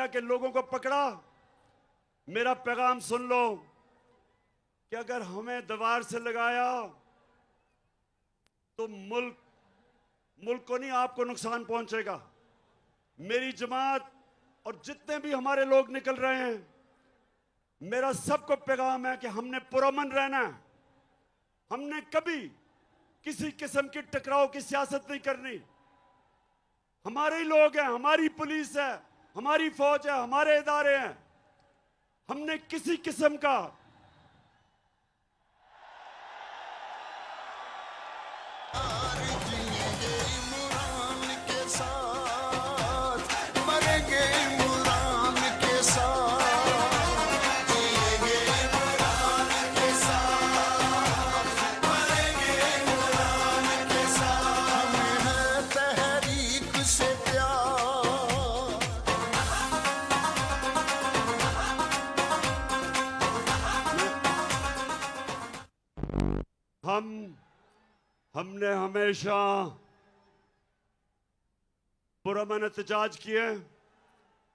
के लोगों को पकड़ा, मेरा पैगाम सुन लो कि अगर हमें दीवार से लगाया तो मुल्क को नहीं, आपको नुकसान पहुंचेगा। मेरी जमात और जितने भी हमारे लोग निकल रहे हैं, मेरा सबको पैगाम है कि हमने पुरअमन रहना है। हमने कभी किसी किस्म की टकराव की सियासत नहीं करनी। हमारे ही लोग हैं, हमारी पुलिस है, हमारी फौज है, हमारे इदारे हैं। हमने किसी किस्म का हमने हमेशा पुरअमन एहतजाज किए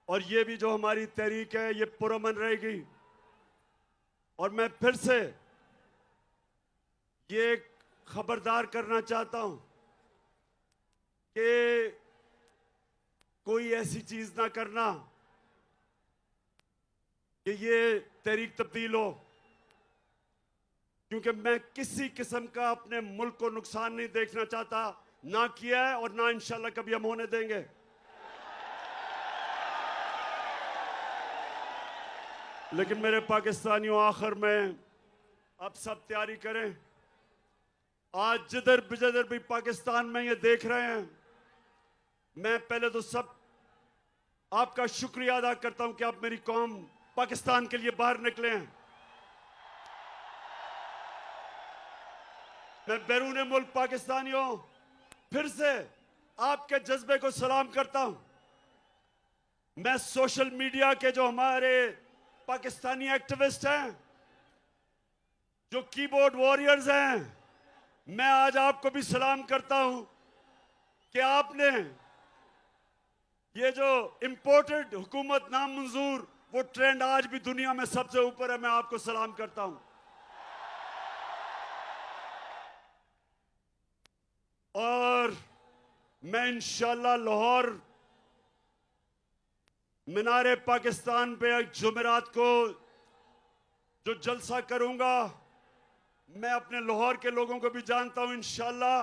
और ये भी जो हमारी तहरीक है ये पुरअमन रहेगी। और मैं फिर से ये खबरदार करना चाहता हूं कि कोई ऐसी चीज ना करना कि ये तहरीक तब्दील हो, क्योंकि मैं किसी किस्म का अपने मुल्क को नुकसान नहीं देखना चाहता, ना किया है और ना इंशाल्लाह कभी हम होने देंगे। लेकिन मेरे पाकिस्तानियों, आखिर में अब सब तैयारी करें। आज जिधर भी पाकिस्तान में ये देख रहे हैं, मैं पहले तो सब आपका शुक्रिया अदा करता हूं कि आप मेरी कौम पाकिस्तान के लिए बाहर निकले हैं। मैं बैरून मुल्क पाकिस्तानियों फिर से आपके जज्बे को सलाम करता हूं। मैं सोशल मीडिया के जो हमारे पाकिस्तानी एक्टिविस्ट हैं, जो कीबोर्ड वॉरियर्स हैं, मैं आज आपको भी सलाम करता हूं कि आपने ये जो इंपोर्टेड हुकूमत नामंजूर, वो ट्रेंड आज भी दुनिया में सबसे ऊपर है। मैं आपको सलाम करता हूं। और मैं इंशाल्लाह लाहौर मीनारे पाकिस्तान पे एक जुमेरात को जो जलसा करूंगा, मैं अपने लाहौर के लोगों को भी जानता हूं। इंशाल्लाह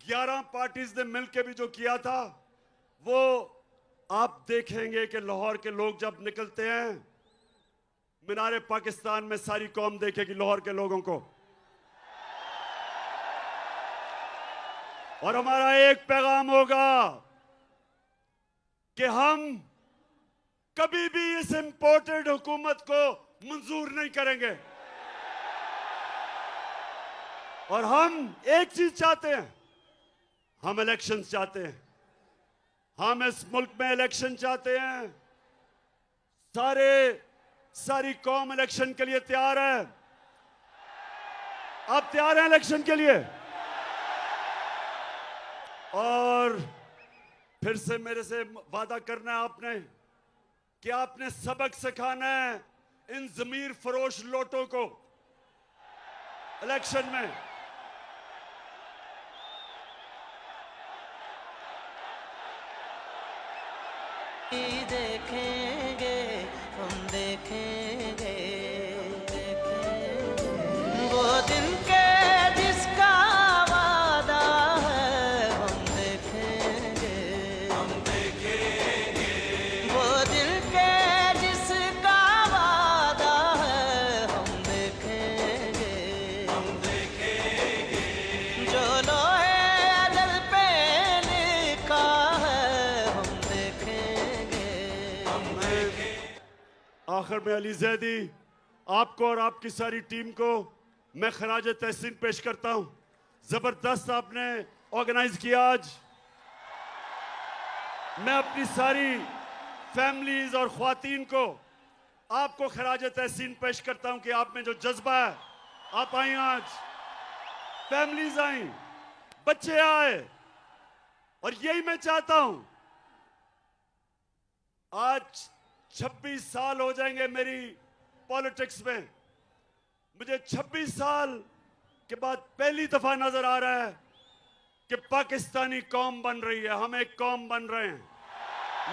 11 पार्टीज ने मिलकर भी जो किया था, वो आप देखेंगे कि लाहौर के लोग जब निकलते हैं मीनारे पाकिस्तान में, सारी कौम देखेगी लाहौर के लोगों को। और हमारा एक पैगाम होगा कि हम कभी भी इस इंपोर्टेड हुकूमत को मंजूर नहीं करेंगे। और हम एक चीज चाहते हैं, हम इलेक्शंस चाहते हैं। हम इस मुल्क में इलेक्शन चाहते हैं। सारी कौम इलेक्शन के लिए तैयार है। आप तैयार हैं इलेक्शन के लिए? और फिर से मेरे से वादा करना है आपने कि आपने सबक सिखाना है इन जमीर फरोश लोटों को इलेक्शन में। देखेंगे हम, देखेंगे वो दिन के जिसका वादा है, हम देखेंगे वो दिन के जिसका वादा है, हम देखेंगे जो लोहे अजल पे लिखा है, हम देखेंगे। आखिर में अली जैदी, आपको और आपकी सारी टीम को मैं खराज तहसीन पेश करता हूं। जबरदस्त आपने ऑर्गेनाइज किया आज। मैं अपनी सारी फैमिलीज और ख्वातीन को आपको खराज तहसीन पेश करता हूं कि आप में जो जज्बा है, आप आई आज, फैमिलीज आई, बच्चे आए, और यही मैं चाहता हूं। आज 26 साल हो जाएंगे मेरी पॉलिटिक्स में। मुझे 26 साल के बाद पहली दफा नजर आ रहा है कि पाकिस्तानी कौम बन रही है। हम एक कौम बन रहे हैं।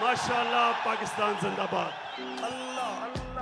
माशाअल्लाह, पाकिस्तान जिंदाबाद। अल्लाह।